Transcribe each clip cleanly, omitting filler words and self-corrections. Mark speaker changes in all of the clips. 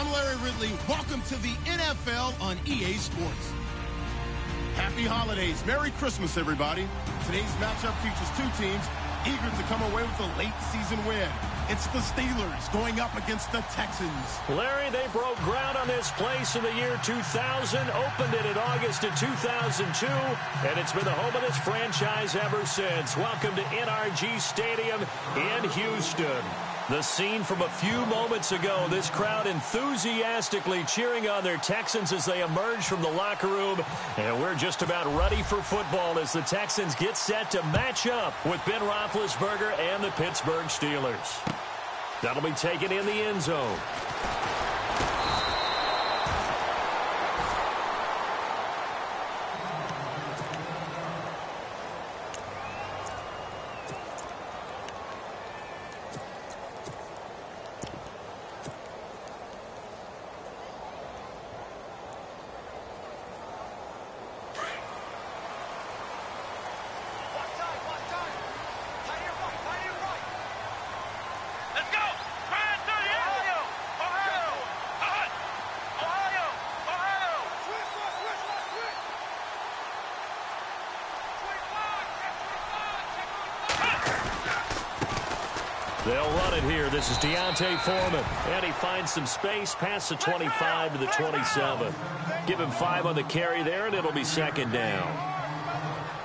Speaker 1: I'm Larry Ridley. Welcome to the NFL on EA Sports. Happy holidays. Merry Christmas, everybody. Today's matchup features two teams eager to come away with a late season win. It's the Steelers going up against the Texans.
Speaker 2: Larry, they broke ground on this place in the year 2000, opened it in August of 2002, and it's been the home of this franchise ever since. Welcome to NRG Stadium in Houston. The scene from a few moments ago, this crowd enthusiastically cheering on their Texans as they emerge from the locker room. And we're just about ready for football as the Texans get set to match up with Ben Roethlisberger and the Pittsburgh Steelers. That'll be taken in the end zone. They'll run it here. This is Deontay Foreman. And he finds some space past the 25 to the 27. Give him 5 on the carry there, and it'll be second down.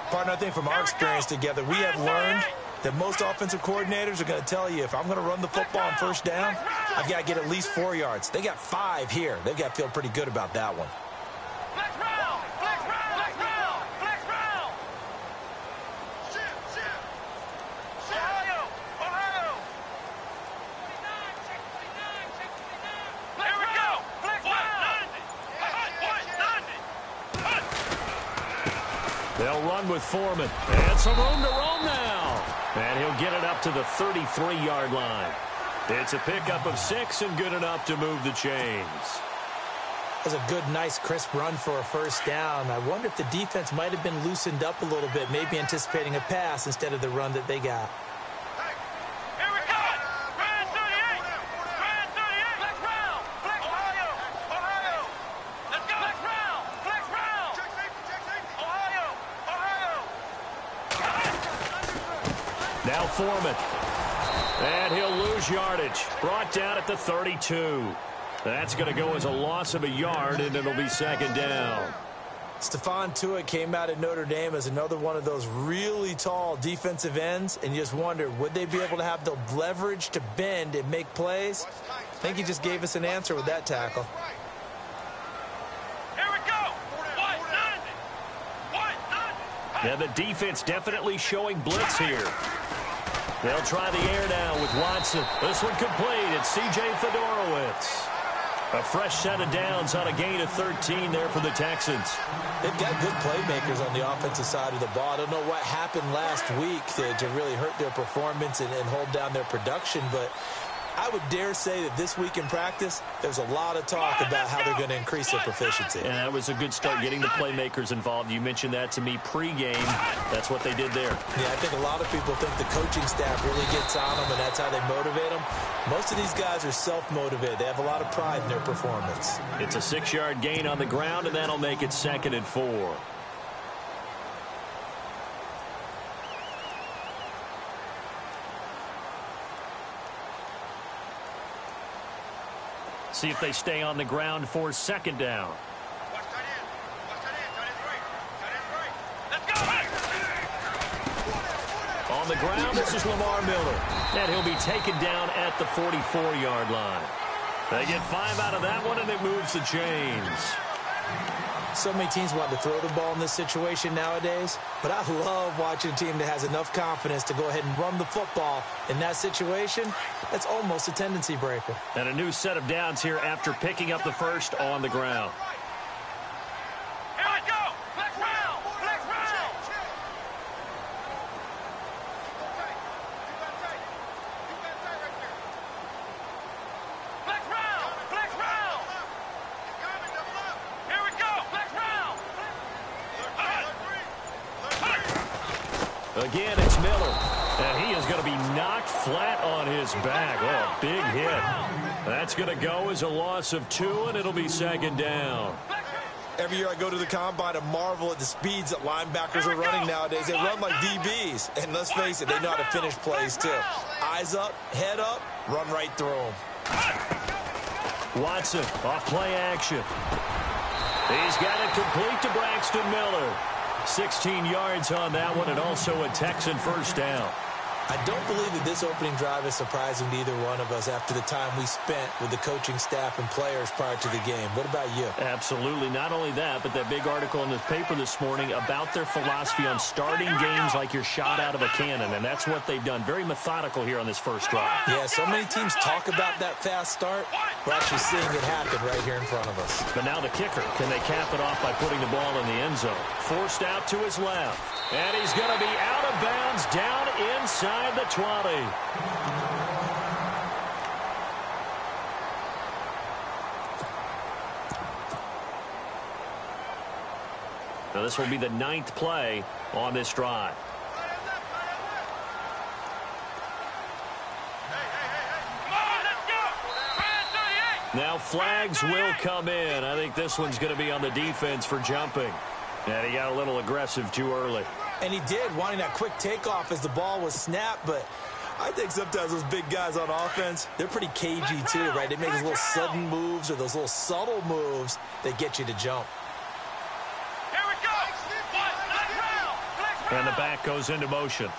Speaker 3: Partner, I think from our experience together, we have learned that most offensive coordinators are going to tell you, if I'm going to run the football on first down, I've got to get at least 4 yards. They got 5 here. They've got to feel pretty good about that one.
Speaker 2: They'll run with Foreman. And some room to roam now. And he'll get it up to the 33-yard line. It's a pickup of 6 and good enough to move the chains.
Speaker 3: That's a good, nice, crisp run for a first down. I wonder if the defense might have been loosened up a little bit, maybe anticipating a pass instead of the run that they got.
Speaker 2: Now Foreman. And he'll lose yardage. Brought down at the 32. That's going to go as a loss of a yard, and it'll be second down.
Speaker 3: Stephon Tuitt came out of Notre Dame as another one of those really tall defensive ends, and you just wonder, would they be able to have the leverage to bend and make plays? I think he just gave us an answer with that tackle.
Speaker 2: And the defense definitely showing blitz here. They'll try the air now with Watson. This one complete. It's C.J. Fedorowicz. A fresh set of downs on a gain of 13 there for the Texans.
Speaker 3: They've got good playmakers on the offensive side of the ball. I don't know what happened last week to really hurt their performance and hold down their production, but I would dare say that this week in practice, there's a lot of talk about how they're going to increase their proficiency.
Speaker 2: And that was a good start, getting the playmakers involved. You mentioned that to me pregame. That's what they did there.
Speaker 3: Yeah, I think a lot of people think the coaching staff really gets on them, and that's how they motivate them. Most of these guys are self-motivated. They have a lot of pride in their performance.
Speaker 2: It's a 6-yard gain on the ground, and that'll make it 2nd and 4. See if they stay on the ground for second down. On the ground, this is Lamar Miller. And he'll be taken down at the 44-yard line. They get 5 out of that one, and it moves the chains.
Speaker 3: So many teams want to throw the ball in this situation nowadays, but I love watching a team that has enough confidence to go ahead and run the football. In that situation, that's almost a tendency breaker.
Speaker 2: And a new set of downs here after picking up the first on the ground. Again, it's Miller. And he is going to be knocked flat on his back. Oh, big hit. That's going to go as a loss of 2, and it'll be second down.
Speaker 3: Every year I go to the combine and marvel at the speeds that linebackers are running nowadays. They run like DBs. And let's face it, they know how to finish plays too. Eyes up, head up, run right through them.
Speaker 2: Watson off play action. He's got it complete to Braxton Miller. 16 yards on that one, and also a Texan first down.
Speaker 3: I don't believe that this opening drive is surprising to either one of us after the time we spent with the coaching staff and players prior to the game. What about you?
Speaker 2: Absolutely. Not only that, but that big article in the paper this morning about their philosophy on starting games like you're shot out of a cannon, and that's what they've done. Very methodical here on this first drive.
Speaker 3: Yeah, so many teams talk about that fast start. We're actually seeing it happen right here in front of us.
Speaker 2: But now the kicker. Can they cap it off by putting the ball in the end zone? Forced out to his left. And he's going to be out of bounds down inside the 20. Now this will be the 9th play on this drive. Now flags will come in. I think this one's going to be on the defense for jumping. And he got a little aggressive too early.
Speaker 3: And he did, wanting that quick takeoff as the ball was snapped. But I think sometimes those big guys on offense, they're pretty cagey too, right? They make those little sudden moves or those little subtle moves that get you to jump.
Speaker 4: Here we go.
Speaker 2: And the back goes into motion.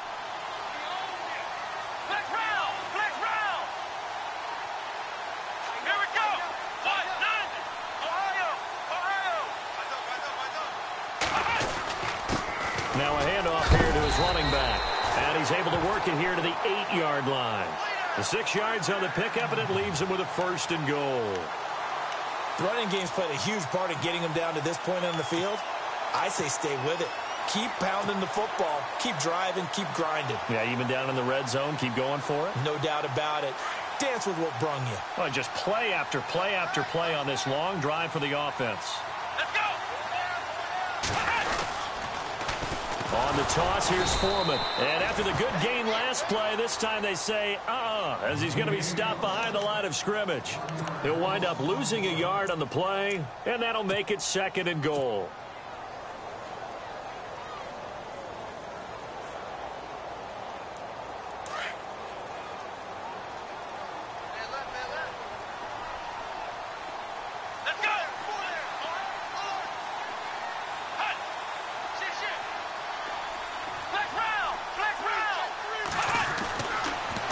Speaker 2: Now a handoff here to his running back. And he's able to work it here to the 8-yard line. The 6 yards on the pickup, and it leaves him with a 1st and goal.
Speaker 3: The running game's played a huge part in getting him down to this point on the field. I say stay with it. Keep pounding the football. Keep driving. Keep grinding.
Speaker 2: Yeah, even down in the red zone, keep going for it.
Speaker 3: No doubt about it. Dance with what brung you.
Speaker 2: Well, just play after play after play on this long drive for the offense.
Speaker 4: Let's go.
Speaker 2: On the toss, here's Foreman. And after the good gain last play, this time they say, as he's going to be stopped behind the line of scrimmage. He'll wind up losing a yard on the play, and that'll make it 2nd and goal.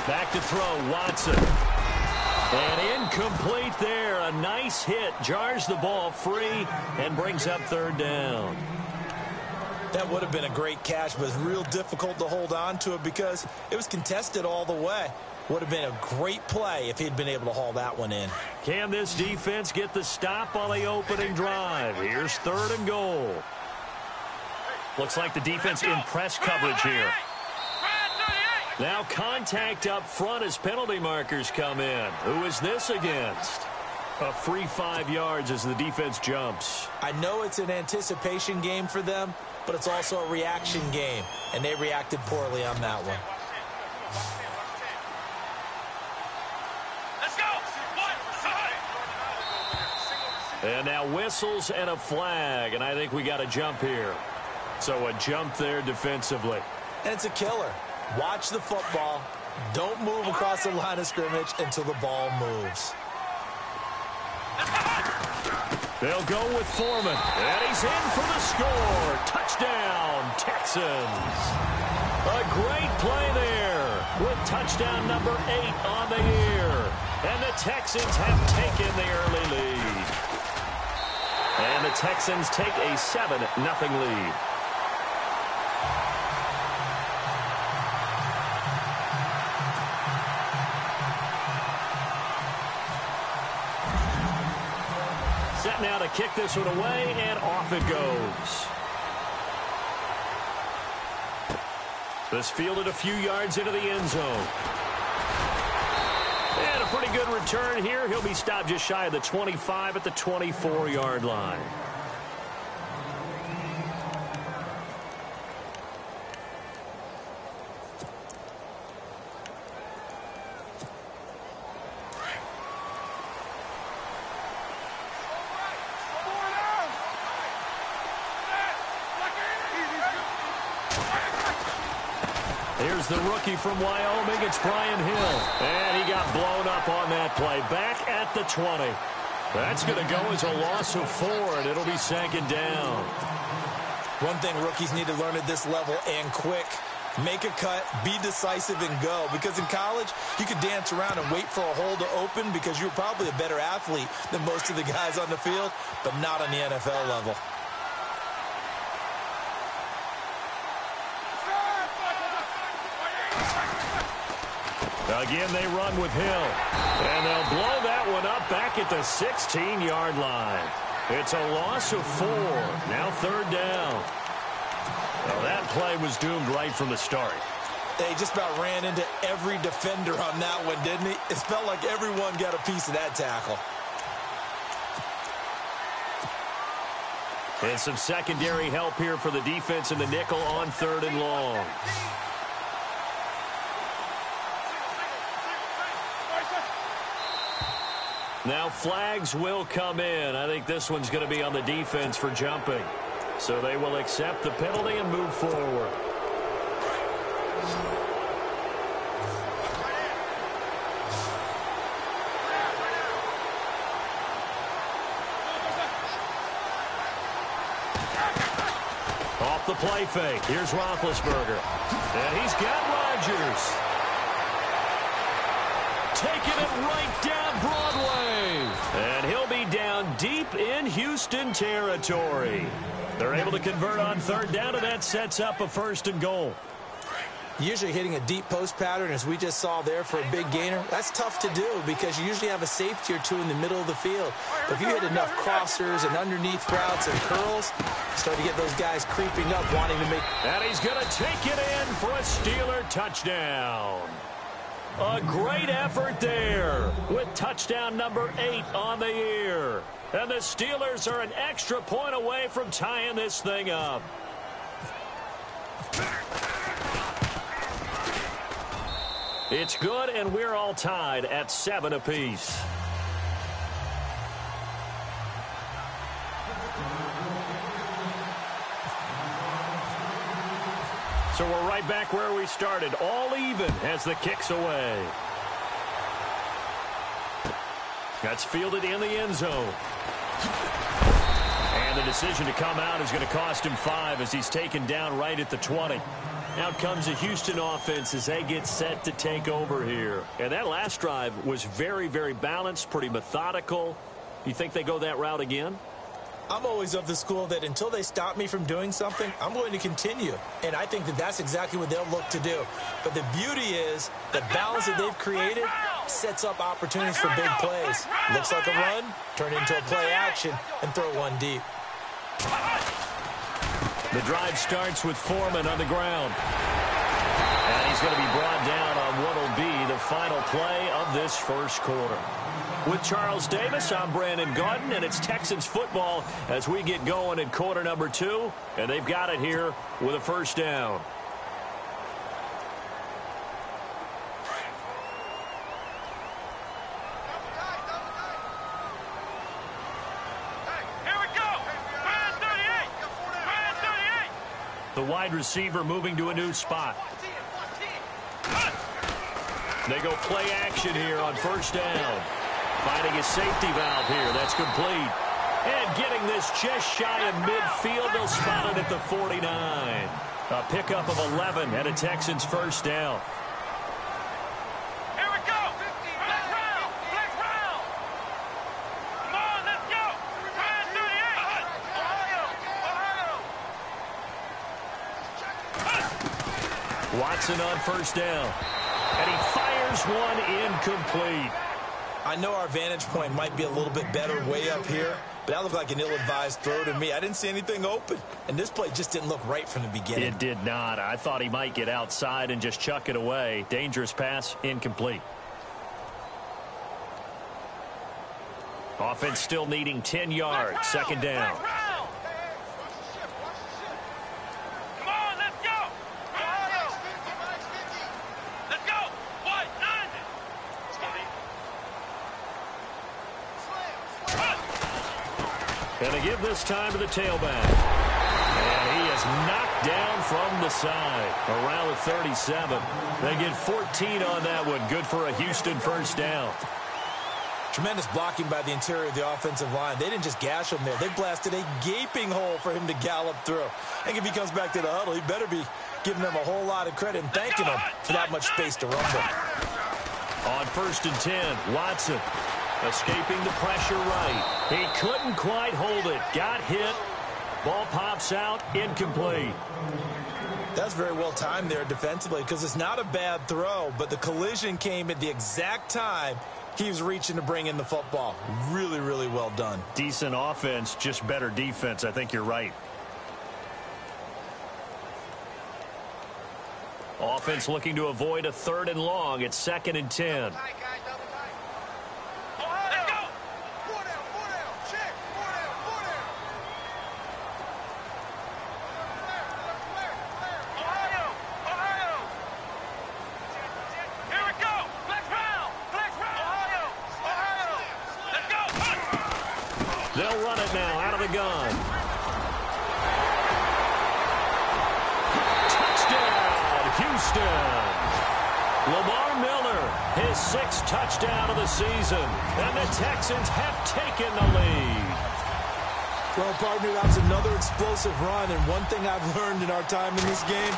Speaker 2: Back to throw, Watson. And incomplete there. A nice hit. Jars the ball free and brings up 3rd down.
Speaker 3: That would have been a great catch, but it's real difficult to hold on to it because it was contested all the way. Would have been a great play if he'd been able to haul that one in.
Speaker 2: Can this defense get the stop on the opening drive? Here's 3rd and goal. Looks like the defense in press coverage here. Now contact up front as penalty markers come in. Who is this against? A free 5 yards as the defense jumps.
Speaker 3: I know it's an anticipation game for them, but it's also a reaction game, and they reacted poorly on that one.
Speaker 4: Let's go.
Speaker 2: And now whistles and a flag, and I think we got a jump here. So a jump there defensively.
Speaker 3: And it's a killer. Watch the football. Don't move across the line of scrimmage until the ball moves.
Speaker 2: They'll go with Foreman. And he's in for the score. Touchdown, Texans. A great play there with touchdown number 8 on the year. And the Texans have taken the early lead. And the Texans take a 7-0 lead. Set now to kick this one away, and off it goes. This fielded a few yards into the end zone. And a pretty good return here. He'll be stopped just shy of the 25 at the 24-yard line. Here's the rookie from Wyoming. It's Brian Hill. And he got blown up on that play. Back at the 20. That's going to go as a loss of 4, and it'll be second down.
Speaker 3: One thing rookies need to learn at this level, and quick, make a cut, be decisive, and go. Because in college, you could dance around and wait for a hole to open because you're probably a better athlete than most of the guys on the field, but not on the NFL level.
Speaker 2: Again, they run with Hill. And they'll blow that one up back at the 16-yard line. It's a loss of 4. Now third down. Well, that play was doomed right from the start.
Speaker 3: They just about ran into every defender on that one, didn't he? It felt like everyone got a piece of that tackle.
Speaker 2: And some secondary help here for the defense in the nickel on 3rd and long. Now flags will come in. I think this one's going to be on the defense for jumping. So they will accept the penalty and move forward. Off the play fake. Here's Roethlisberger. And he's got Rodgers. Taking it right down Broadway. And he'll be down deep in Houston territory. They're able to convert on 3rd down, and that sets up a 1st and goal.
Speaker 3: Usually hitting a deep post pattern, as we just saw there, for a big gainer, that's tough to do because you usually have a safety or two in the middle of the field. But if you hit enough crossers and underneath routes and curls, you start to get those guys creeping up, wanting to make...
Speaker 2: And he's going to take it in for a Steeler touchdown. A great effort there with touchdown number 8 on the year. And the Steelers are an extra point away from tying this thing up. It's good, and we're all tied at 7 apiece. So we're right back where we started, all even as the kick's away. That's fielded in the end zone. And the decision to come out is going to cost him 5 as he's taken down right at the 20. Out comes a Houston offense as they get set to take over here. And that last drive was very, very balanced, pretty methodical. You think they go that route again?
Speaker 3: I'm always of the school that until they stop me from doing something, I'm going to continue. And I think that that's exactly what they'll look to do. But the beauty is the balance that they've created sets up opportunities for big plays. Looks like a run, turn into a play action, and throw one deep.
Speaker 2: The drive starts with Foreman on the ground. And he's going to be brought down on what will be the final play of this first quarter. With Charles Davis, I'm Brandon Gaudin, and it's Texans football as we get going in quarter number 2. And they've got it here with a 1st down. The wide receiver moving to a new spot. They go play action here on 1st down. Finding a safety valve here. That's complete. And getting this just shy of midfield. They'll spot it at the 49. A pickup of 11 and a Texans 1st down.
Speaker 4: Here we go. Flex round. Flex round. Come on, let's go. Ryan 38. Ohio.
Speaker 2: Watson on 1st down. And he fires one incomplete.
Speaker 3: I know our vantage point might be a little bit better way up here, but that looked like an ill-advised throw to me. I didn't see anything open, and this play just didn't look right from the beginning.
Speaker 2: It did not. I thought he might get outside and just chuck it away. Dangerous pass, incomplete. Offense still needing 10 yards. 2nd down. And they give this time to the tailback. And he has knocked down from the side around the 37. They get 14 on that one. Good for a Houston first down.
Speaker 3: Tremendous blocking by the interior of the offensive line. They didn't just gash him there. They blasted a gaping hole for him to gallop through. I think if he comes back to the huddle, he better be giving them a whole lot of credit and thanking them for that much space to rumble.
Speaker 2: On 1st and 10, Watson escaping the pressure right. He couldn't quite hold it. Got hit. Ball pops out. Incomplete.
Speaker 3: That's very well timed there defensively because it's not a bad throw, but the collision came at the exact time he was reaching to bring in the football. Really, really well done.
Speaker 2: Decent offense, just better defense. I think you're right. Offense looking to avoid a 3rd and long. It's 2nd and 10. They'll run it now out of the gun. Touchdown, Houston. Lamar Miller, his 6th touchdown of the season. And the Texans have taken the lead.
Speaker 3: Well, partner, that's another explosive run. And one thing I've learned in our time in this game,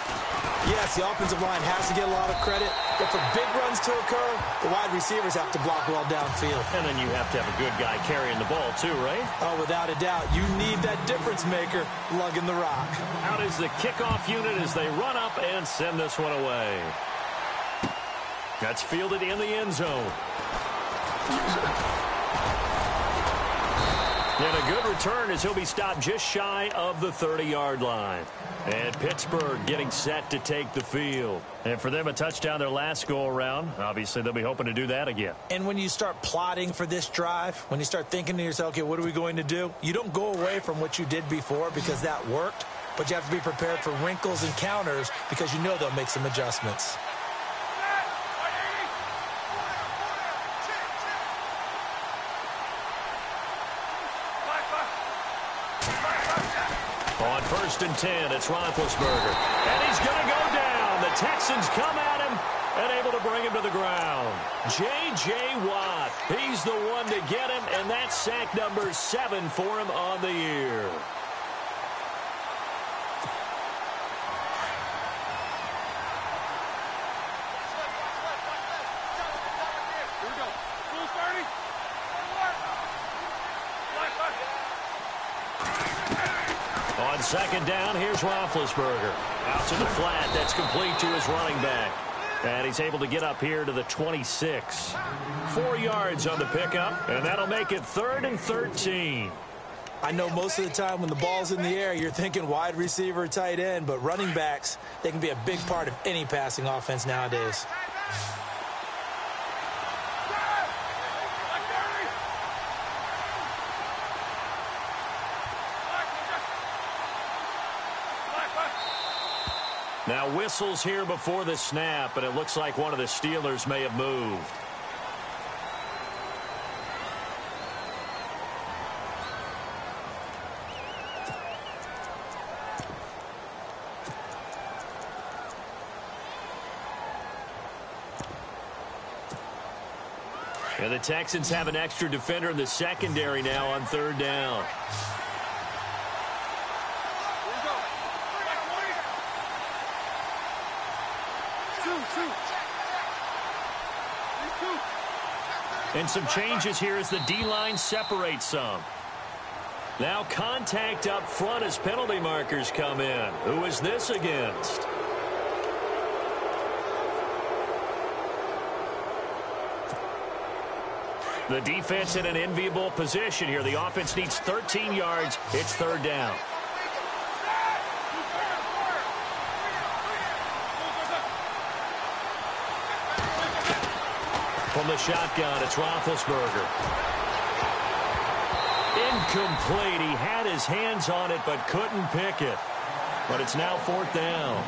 Speaker 3: yes, the offensive line has to get a lot of credit. But for big runs to occur, the wide receivers have to block well downfield.
Speaker 2: And then you have to have a good guy carrying the ball too, right?
Speaker 3: Oh, without a doubt. You need that difference maker lugging the rock.
Speaker 2: Out is the kickoff unit as they run up and send this one away. That's fielded in the end zone. And a good return as he'll be stopped just shy of the 30-yard line. And Pittsburgh getting set to take the field. And for them, a touchdown their last go-around. Obviously, they'll be hoping to do that again.
Speaker 3: And when you start plotting for this drive, when you start thinking to yourself, okay, what are we going to do? You don't go away from what you did before because that worked. But you have to be prepared for wrinkles and counters because you know they'll make some adjustments.
Speaker 2: On 1st and 10, it's Roethlisberger. And he's going to go down. The Texans come at him and able to bring him to the ground. J.J. Watt, he's the one to get him, and that's sack number 7 for him on the year. On 2nd down, here's Roethlisberger. Out to the flat. That's complete to his running back. And he's able to get up here to the 26. 4 yards on the pickup, and that'll make it 3rd and 13.
Speaker 3: I know most of the time when the ball's in the air, you're thinking wide receiver, tight end, but running backs, they can be a big part of any passing offense nowadays.
Speaker 2: Now whistles here before the snap, and it looks like one of the Steelers may have moved. And the Texans have an extra defender in the secondary now on 3rd down. And some changes here as the D-line separates some. Now contact up front as penalty markers come in. Who is this against? The defense in an enviable position here. The offense needs 13 yards. It's 3rd down. From the shotgun, it's Roethlisberger. Incomplete. He had his hands on it but couldn't pick it. But it's now 4th down.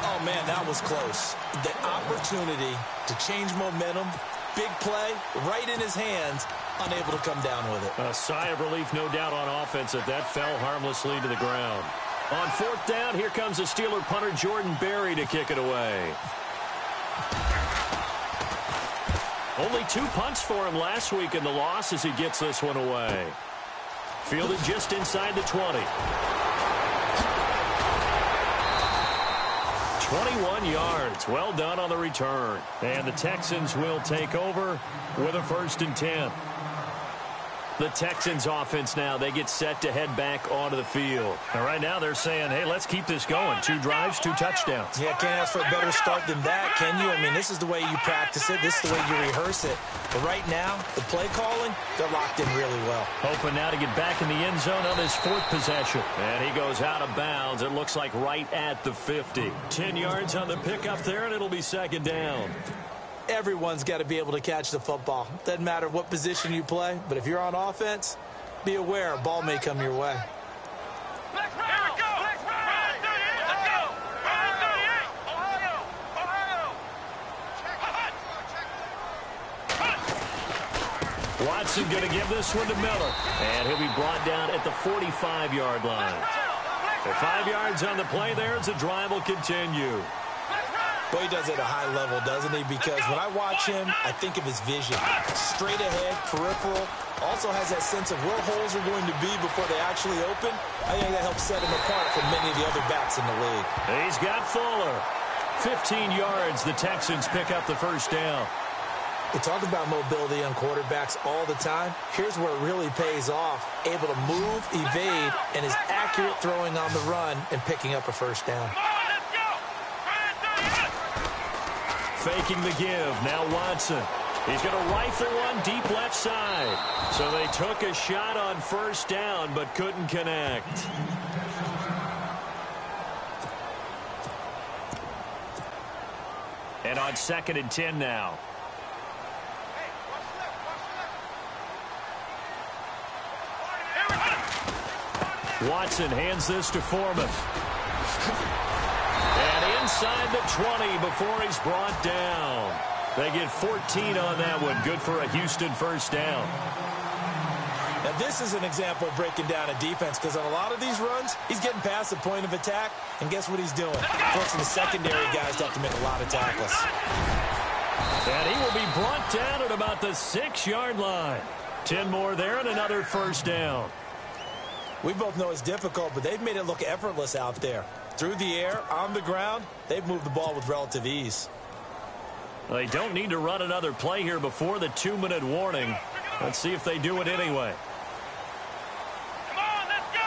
Speaker 3: Oh, man, that was close. The opportunity to change momentum, big play, right in his hands, unable to come down with it.
Speaker 2: A sigh of relief, no doubt, on offense if that fell harmlessly to the ground. On fourth down, here comes the Steeler punter Jordan Berry to kick it away. Only 2 punts for him last week in the loss as he gets this one away. Fielded just inside the 20. 21 yards. Well done on the return. And the Texans will take over with a 1st and 10. The Texans offense now, they get set to head back onto the field. And right now they're saying, hey, let's keep this going. 2 drives, 2 touchdowns.
Speaker 3: Yeah, can't ask for a better start than that, can you? I mean, this is the way you practice it. This is the way you rehearse it. But right now, the play calling, they're locked in really well.
Speaker 2: Hoping now to get back in the end zone on his 4th possession. And he goes out of bounds. It looks like right at the 50. 10 yards on the pickup there, and it'll be 2nd down.
Speaker 3: Everyone's got to be able to catch the football. Doesn't matter what position you play, but if you're on offense, be aware a ball may come your way.
Speaker 4: Let's round. Here we go. Let's round. Let's go. Round 38. Ohio.
Speaker 2: Watson going to give this one to Miller. And he'll be brought down at the 45-yard line. At 5 yards on the play there as the drive will continue.
Speaker 3: Boy, he does it at a high level, doesn't he? Because when I watch him, I think of his vision. Straight ahead, peripheral. Also has that sense of where holes are going to be before they actually open. I think that helps set him apart from many of the other backs in the league.
Speaker 2: He's got Fuller. 15 yards. The Texans pick up the 1st down.
Speaker 3: We talk about mobility on quarterbacks all the time. Here's where it really pays off. Able to move, evade, and is accurate throwing on the run and picking up a 1st down.
Speaker 2: Faking the give. Now Watson. He's going to rifle one deep left side. So they took a shot on 1st down but couldn't connect. And on 2nd and 10 now. Watson hands this to Foreman. And inside the 20 before he's brought down. They get 14 on that one. Good for a Houston 1st down.
Speaker 3: Now, this is an example of breaking down a defense because on a lot of these runs, he's getting past the point of attack, and guess what he's doing? Forcing the secondary guys to have to make a lot of tackles.
Speaker 2: And he will be brought down at about the 6-yard line. 10 more there and another 1st down.
Speaker 3: We both know it's difficult, but they've made it look effortless out there. Through the air, on the ground, they've moved the ball with relative ease.
Speaker 2: They don't need to run another play here before the 2-minute warning. Let's see if they do it anyway.
Speaker 4: Come on, let's go.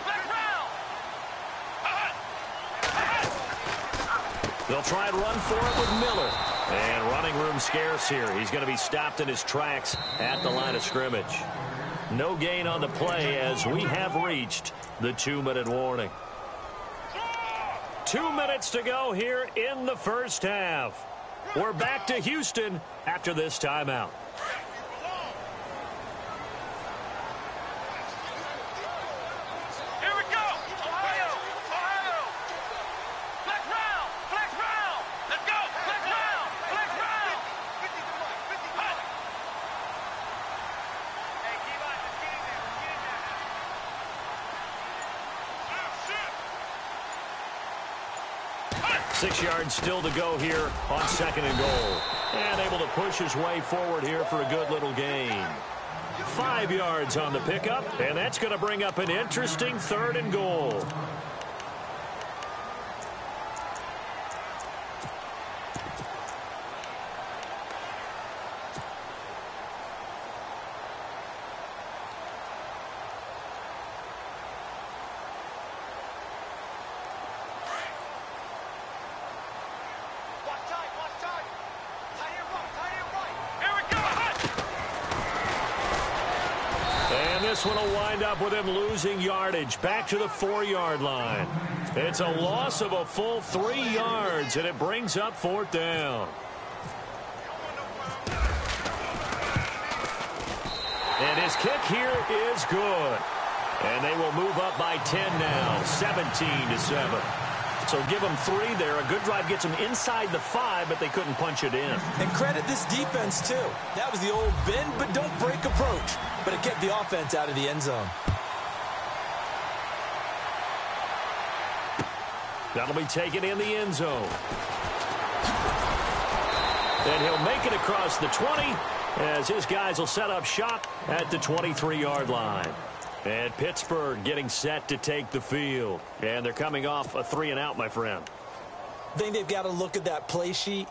Speaker 4: Let's round.
Speaker 2: They'll try and run for it with Miller. And running room scarce here. He's going to be stopped in his tracks at the line of scrimmage. No gain on the play as we have reached the 2-minute warning. 2 minutes to go here in the 1st half. We're back to Houston after this timeout.
Speaker 4: Here we go. Ohio. Ohio. Flex round. Flex round. Let's go. Flex round. Flex round. Hey, keep on. Let's get in there. Let's get in there. Oh, shit.
Speaker 2: 6 yards still to go here on 2nd and goal. And able to push his way forward here for a good little gain. 5 yards on the pickup, and that's going to bring up an interesting 3rd and goal. This one will wind up with him losing yardage back to the 4-yard line. It's a loss of a full 3 yards, and it brings up 4th down. And his kick here is good. And they will move up by 10 now, 17-7. So give them 3 there. A good drive gets them inside the 5, but they couldn't punch it in.
Speaker 3: And credit this defense, too. That was the old bend but don't break approach. But it kept the offense out of the end zone.
Speaker 2: That'll be taken in the end zone. And he'll make it across the 20 as his guys will set up shop at the 23-yard line. And Pittsburgh getting set to take the field. And they're coming off a 3-and-out, my friend.
Speaker 3: I think they've got to look at that play sheet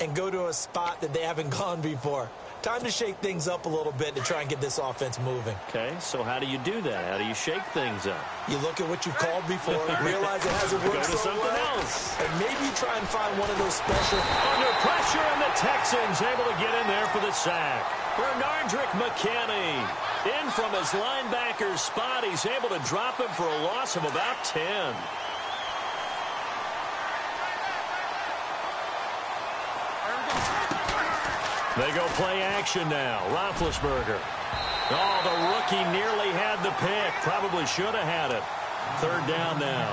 Speaker 3: and go to a spot that they haven't gone before. Time to shake things up a little bit to try and get this offense moving.
Speaker 2: Okay, so how do you do that? How do you shake things up?
Speaker 3: You look at what you've called before, realize it hasn't worked
Speaker 2: Go to
Speaker 3: so
Speaker 2: something
Speaker 3: well,
Speaker 2: else.
Speaker 3: and maybe you try and find one of those special.
Speaker 2: Under pressure, and the Texans able to get in there for the sack. Bernardrick McKinney in from his linebacker's spot. He's able to drop him for a loss of about 10. They go play action now. Roethlisberger. Oh, the rookie nearly had the pick. Probably should have had it. 3rd down now.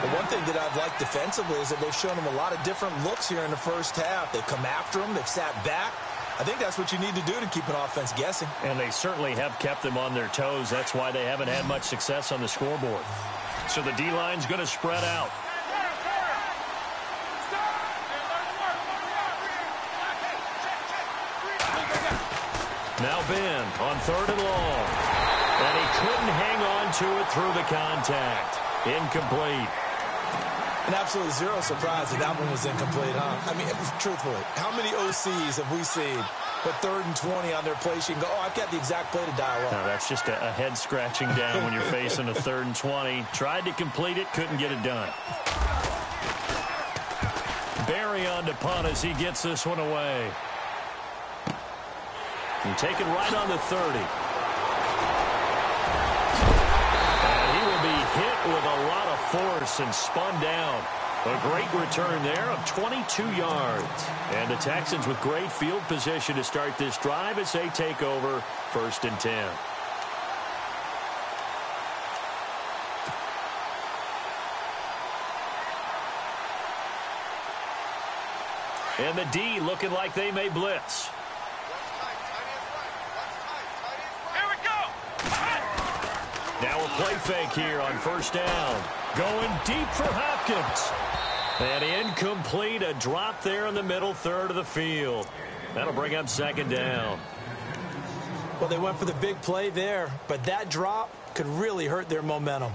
Speaker 3: The one thing that I've liked defensively is that they've shown them a lot of different looks here in the first half. They've come after them. They've sat back. I think that's what you need to do to keep an offense guessing.
Speaker 2: And they certainly have kept them on their toes. That's why they haven't had much success on the scoreboard. So the D-line's going to spread out. Now Ben on 3rd and long. And he couldn't hang on to it through the contact. Incomplete.
Speaker 3: And absolutely zero surprise that that one was incomplete, huh? I mean, truthfully, how many OCs have we seen put 3rd and 20 on their play sheet and go, oh, I've got the exact play to dial up?
Speaker 2: No, that's just a head scratching down when you're facing a 3rd and 20. Tried to complete it, couldn't get it done. Barry on to punt as he gets this one away. And taken right on the 30. And he will be hit with a lot of force and spun down. A great return there of 22 yards. And the Texans with great field position to start this drive as they take over 1st and 10. And the D looking like they may blitz. Now a play fake here on 1st down. Going deep for Hopkins. And incomplete, a drop there in the middle 3rd of the field. That'll bring up 2nd down.
Speaker 3: Well, they went for the big play there, but that drop could really hurt their momentum.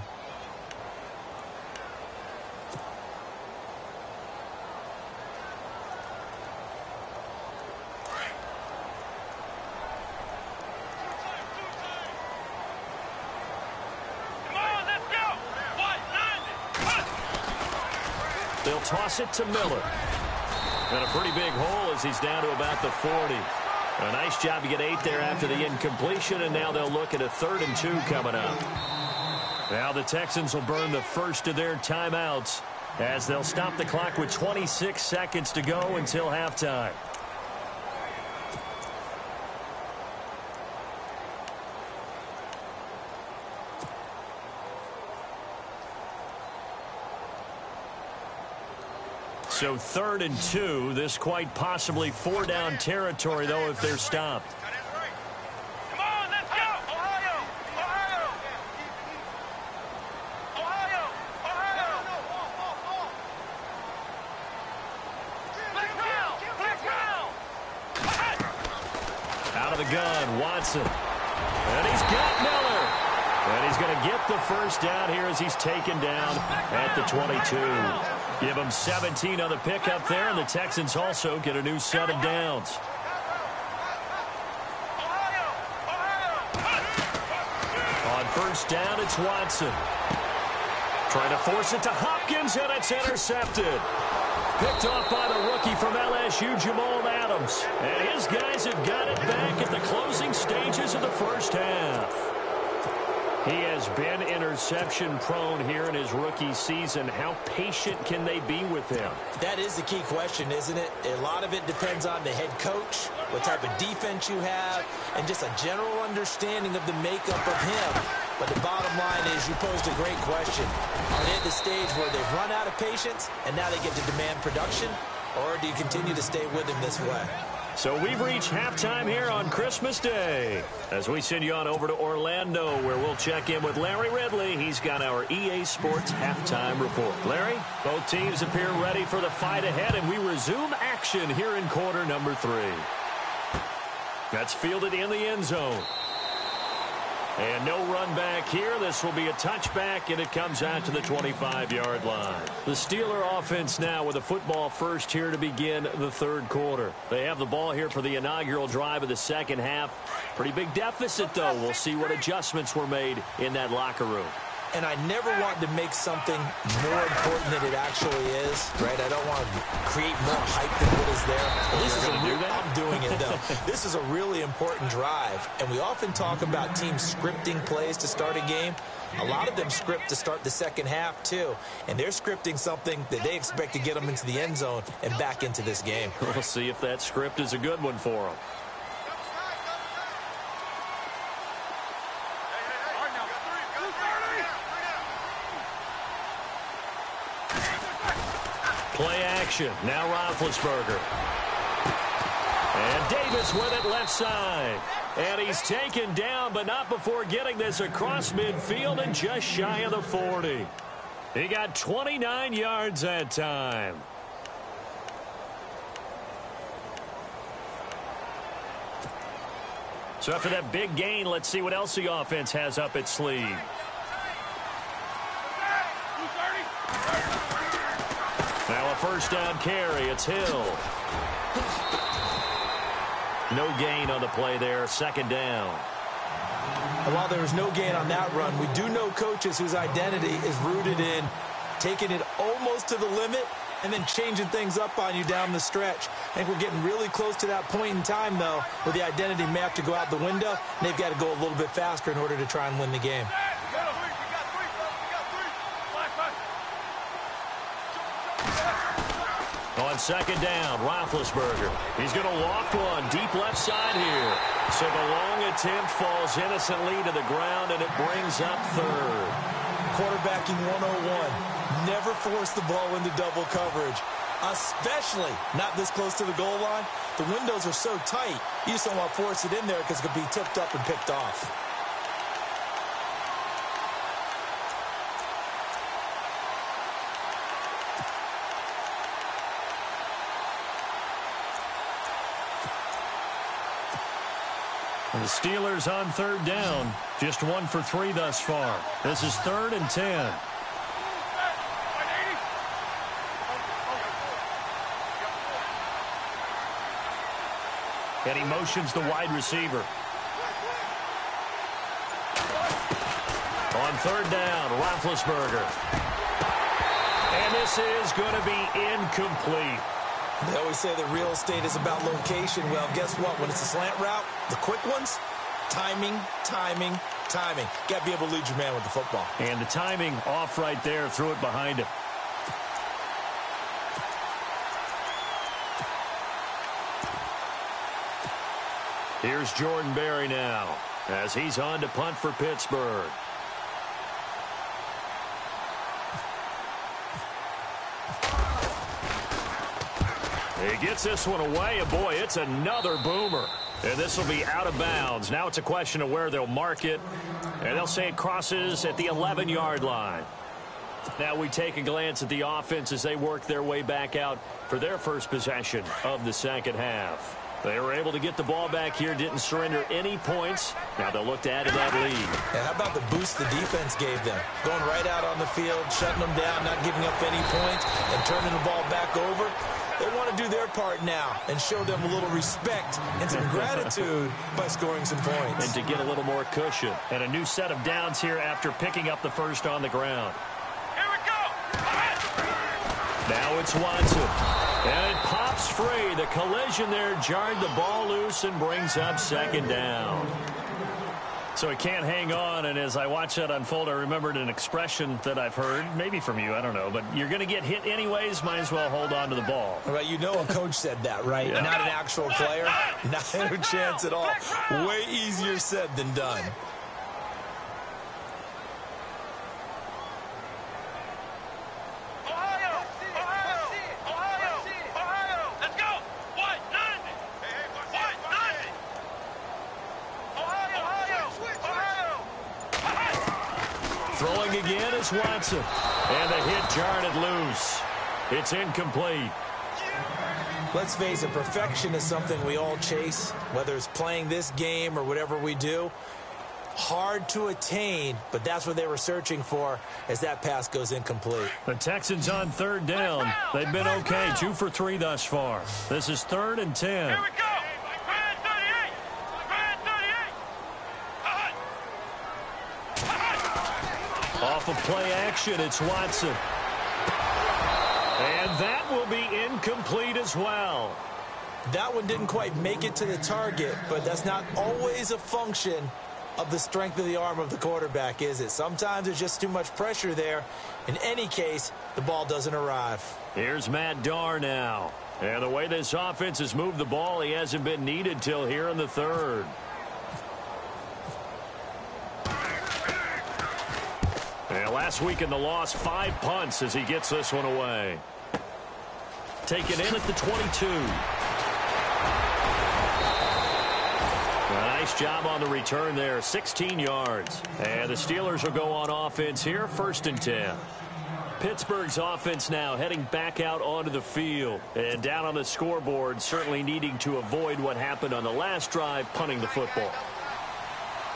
Speaker 2: They'll toss it to Miller. And a pretty big hole as he's down to about the 40. A nice job to get 8 there after the incompletion, and now they'll look at a 3rd and 2 coming up. Now the Texans will burn the first of their timeouts as they'll stop the clock with 26 seconds to go until halftime. So 3rd and 2. This quite possibly 4-down territory, though, if they're stopped.
Speaker 4: Come on, let's go! Ohio! Ohio! Ohio! Ohio! Flex round!
Speaker 2: Out of the gun, Watson. And he's got Miller. And he's going to get the 1st down here as he's taken down at the 22. Give him 17 on the pickup there, and the Texans also get a new set of downs. On 1st down, it's Watson. Trying to force it to Hopkins, and it's intercepted. Picked off by the rookie from LSU, Jamal Adams. And his guys have got it back at the closing stages of the 1st half. He has been interception-prone here in his rookie season. How patient can they be with him?
Speaker 3: That is the key question, isn't it? A lot of it depends on the head coach, what type of defense you have, and just a general understanding of the makeup of him. But the bottom line is you posed a great question. Are they at the stage where they've run out of patience and now they get to demand production? Or do you continue to stay with him this way?
Speaker 2: So we've reached halftime here on Christmas Day as we send you on over to Orlando, where we'll check in with Larry Ridley. He's got our EA Sports halftime report. Larry, both teams appear ready for the fight ahead, and we resume action here in quarter number 3. That's fielded in the end zone. And no run back here. This will be a touchback, and it comes out to the 25-yard line. The Steeler offense now with a football first here to begin the third quarter. They have the ball here for the inaugural drive of the second half. Pretty big deficit, though. We'll see what adjustments were made in that locker room.
Speaker 3: And I never want to make something more important than it actually is, right? I don't want to create more hype than what is there. This is I'm doing it, though. This is a really important drive, and we often talk about teams scripting plays to start a game. A lot of them script to start the second half, too, and they're scripting something that they expect to get them into the end zone and back into this game.
Speaker 2: We'll see if that script is a good one for them. Play action. Now Roethlisberger. And Davis with it left side. And he's taken down, but not before getting this across midfield and just shy of the 40. He got 29 yards that time. So after that big gain, let's see what else the offense has up its sleeve. Now a first down carry. It's Hill. No gain on the play there. Second down.
Speaker 3: And while there was no gain on that run, we do know coaches whose identity is rooted in taking it almost to the limit and then changing things up on you down the stretch. I think we're getting really close to that point in time, though, where the identity may have to go out the window, and they've got to go a little bit faster in order to try and win the game.
Speaker 2: On second down, Roethlisberger. He's going to loft one deep left side here. So the long attempt falls innocently to the ground, and it brings up third.
Speaker 3: Quarterbacking 101. Never force the ball into double coverage, especially not this close to the goal line. The windows are so tight, you just don't want to force it in there because it could be tipped up and picked off.
Speaker 2: And the Steelers on third down, just 1 for 3 thus far. This is 3rd and 10. And he motions the wide receiver. On third down, Roethlisberger. And this is going to be incomplete.
Speaker 3: They always say that real estate is about location. Well, guess what? When it's a slant route, the quick ones, timing, timing, timing. Got to be able to lead your man with the football.
Speaker 2: And the timing off right there. Threw it behind him. Here's Jordan Berry now as he's on to punt for Pittsburgh. He gets this one away, and boy, it's another boomer. And this will be out of bounds. Now it's a question of where they'll mark it, and they'll say it crosses at the 11-yard line. Now we take a glance at the offense as they work their way back out for their first possession of the second half. They were able to get the ball back here, didn't surrender any points. Now they'll look to add to that lead.
Speaker 3: And how about the boost the defense gave them? Going right out on the field, shutting them down, not giving up any points, and turning the ball back over. They want to do their part now and show them a little respect and some gratitude by scoring some points.
Speaker 2: And to get a little more cushion. And a new set of downs here after picking up the first on the ground.
Speaker 4: Here we go.
Speaker 2: Now it's Watson. And it pops free. The collision there jarred the ball loose and brings up second down. So it can't hang on, and as I watch that unfold, I remembered an expression that I've heard, maybe from you, I don't know, but you're going to get hit anyways, might as well hold on to the ball.
Speaker 3: Right, you know a coach said that, right?
Speaker 2: Yeah.
Speaker 3: Not an actual player. Not a chance at all. Way easier said than done.
Speaker 4: Ohio! Ohio! Ohio! Let's go! What? None!
Speaker 2: Throwing again is Watson. And the hit jarred it loose. It's incomplete.
Speaker 3: Let's face it, perfection is something we all chase, whether it's playing this game or whatever we do. Hard to attain, but that's what they were searching for as that pass goes incomplete.
Speaker 2: The Texans on third down. They've been okay, 2 for 3 thus far. This is 3rd and 10.
Speaker 4: Here we go. Brand 38. Brand 38.
Speaker 2: Off of play action, it's Watson. And that will be incomplete as well.
Speaker 3: That one didn't quite make it to the target, but that's not always a function of the strength of the arm of the quarterback, is it? Sometimes there's just too much pressure there. In any case, the ball doesn't arrive.
Speaker 2: Here's Matt Darr now. And the way this offense has moved the ball, he hasn't been needed till here in the 3rd. And last week in the loss, 5 punts as he gets this one away. Taken in at the 22. Nice job on the return there, 16 yards. And the Steelers will go on offense here, 1st and 10. Pittsburgh's offense now heading back out onto the field. And down on the scoreboard, certainly needing to avoid what happened on the last drive, punting the football.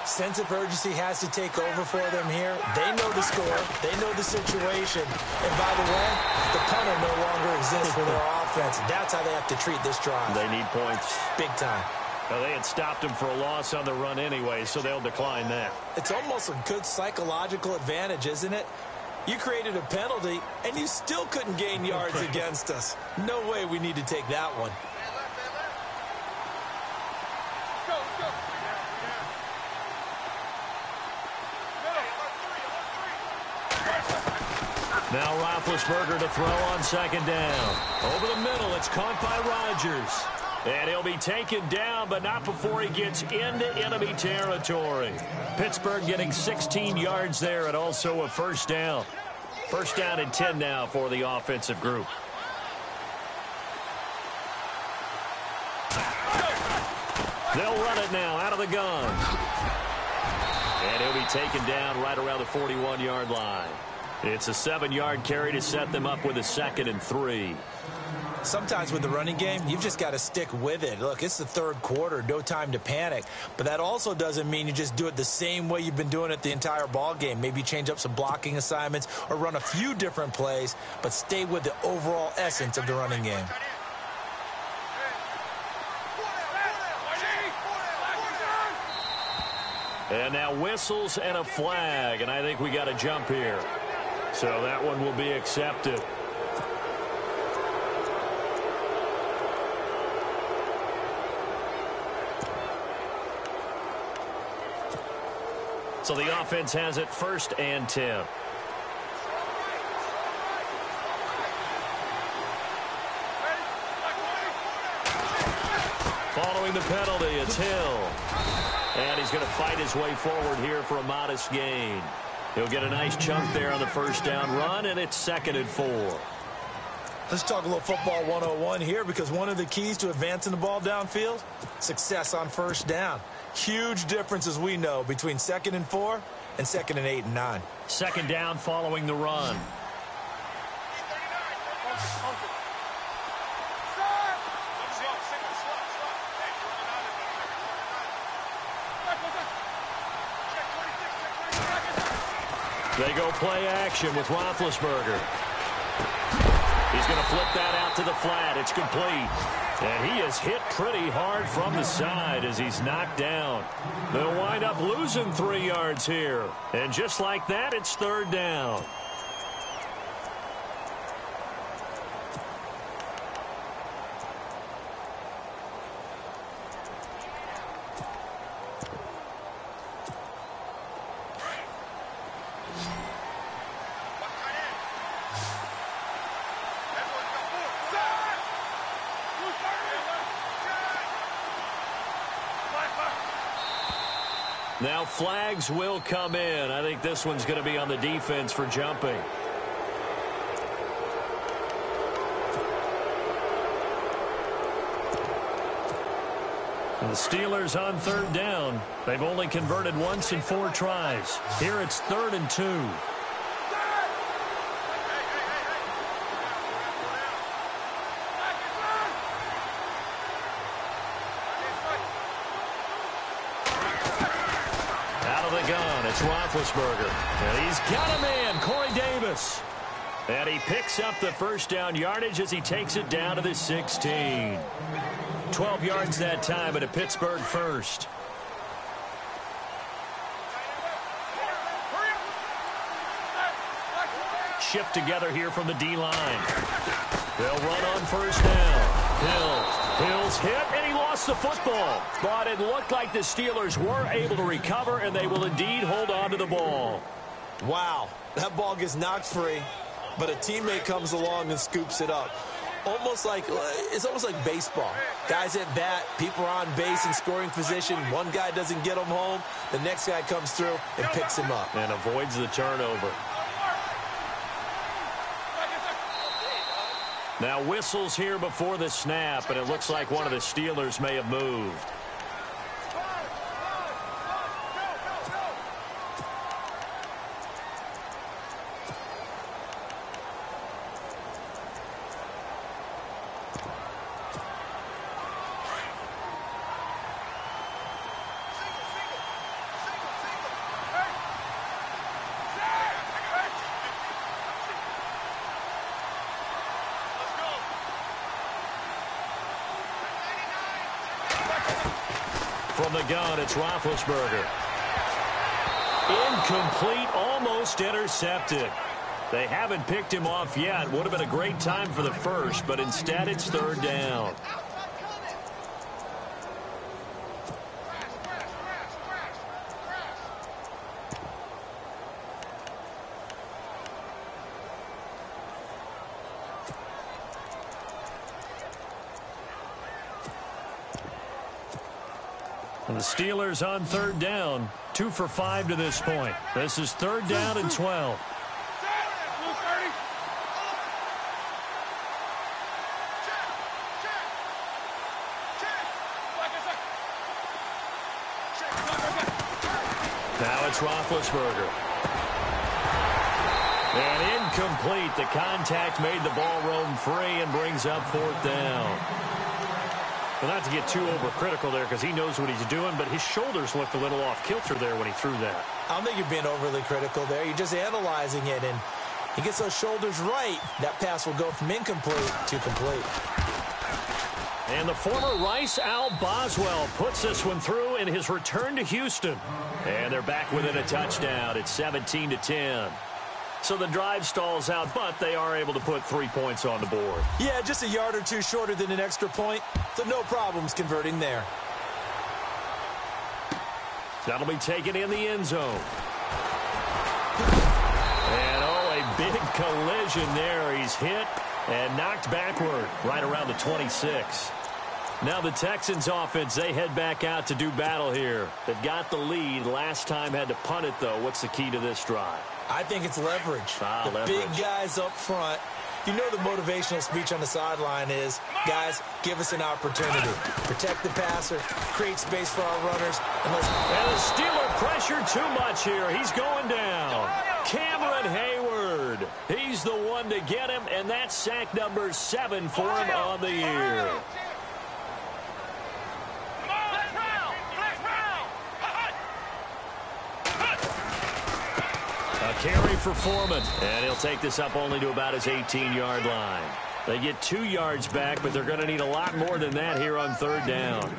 Speaker 3: Sense of urgency has to take over for them here. They know the score. They know the situation. And by the way, the punter no longer exists for their offense. That's how they have to treat this drive.
Speaker 2: They need points.
Speaker 3: Big time.
Speaker 2: Well, they had stopped him for a loss on the run anyway, so they'll decline that.
Speaker 3: It's almost a good psychological advantage, isn't it? You created a penalty, and you still couldn't gain yards against us. No way we need to take that one.
Speaker 2: Now Roethlisberger to throw on 2nd down. Over the middle, it's caught by Rodgers. And he'll be taken down, but not before he gets into enemy territory. Pittsburgh getting 16 yards there and also a 1st down. 1st down and 10 now for the offensive group. They'll run it now out of the gun. And he'll be taken down right around the 41-yard line. It's a 7-yard carry to set them up with a 2nd and 3.
Speaker 3: Sometimes with the running game, you've just got to stick with it. Look, it's the 3rd quarter, no time to panic. But that also doesn't mean you just do it the same way you've been doing it the entire ball game. Maybe change up some blocking assignments or run a few different plays, but stay with the overall essence of the running game.
Speaker 2: And now whistles and a flag, and I think we got a jump here. So that one will be accepted. So the offense has it 1st and 10. Following the penalty, it's Hill. And he's going to fight his way forward here for a modest gain. He'll get a nice chunk there on the 1st down run, and it's 2nd and 4.
Speaker 3: Let's talk a little football 101 here, because one of the keys to advancing the ball downfield, success on 1st down. Huge difference, as we know, between 2nd and 4 and 2nd and 8 and 9.
Speaker 2: 2nd down following the run. They go play action with Roethlisberger. He's going to flip that out to the flat. It's complete. And he is hit pretty hard from the side as he's knocked down. They'll wind up losing 3 yards here. And just like that, it's 3rd down. Now flags will come in. I think this one's going to be on the defense for jumping. The Steelers on third down. They've only converted once in 4 tries. Here it's 3rd and 2. Out of the gun, it's Roethlisberger. And he's got a man, Corey Davis. And he picks up the first down yardage as he takes it down to the 16. 12 yards that time at a Pittsburgh first. Shift together here from the D-line. They'll run on first down. Hill's hit, and he lost the football. But it looked like the Steelers were able to recover, and they will indeed hold on to the ball.
Speaker 3: Wow, that ball gets knocked free, but a teammate comes along and scoops it up. It's almost like baseball. Guys at bat, people are on base in scoring position. One guy doesn't get him home. The next guy comes through and picks him up.
Speaker 2: And avoids the turnover. Now whistles here before the snap, and it looks like one of the Steelers may have moved. From the gun, it's Roethlisberger. Incomplete, almost intercepted. They haven't picked him off yet. Would have been a great time for the first, but instead it's 3rd down. And the Steelers on 3rd down, 2 for 5 to this point. This is 3rd down and 12. Now it's Roethlisberger. And incomplete. The contact made the ball roam free and brings up 4th down. Well, not to get too overcritical there because he knows what he's doing, but his shoulders looked a little off kilter there when he threw that.
Speaker 3: I don't think you're being overly critical there. You're just analyzing it, and he gets those shoulders right. That pass will go from incomplete to complete.
Speaker 2: And the former Rice Al Boswell puts this one through in his return to Houston. And they're back within a touchdown. It's 17-10. So the drive stalls out, but they are able to put 3 points on the board.
Speaker 3: Yeah, just a yard or two shorter than an extra point, so no problems converting there.
Speaker 2: That'll be taken in the end zone. And, a big collision there. He's hit and knocked backward right around the 26. Now the Texans offense, they head back out to do battle here. They've got the lead. Last time had to punt it, though. What's the key to this drive?
Speaker 3: I think it's leverage.
Speaker 2: Leverage.
Speaker 3: Big guys up front. You know the motivational speech on the sideline is, guys, give us an opportunity. Protect the passer, create space for our runners. And
Speaker 2: the Steeler pressure too much here. He's going down. Cameron Hayward. He's the one to get him, and that's sack number 7 for him on the year. A carry for Foreman, and he'll take this up only to about his 18-yard line. They get 2 yards back, but they're going to need a lot more than that here on 3rd down.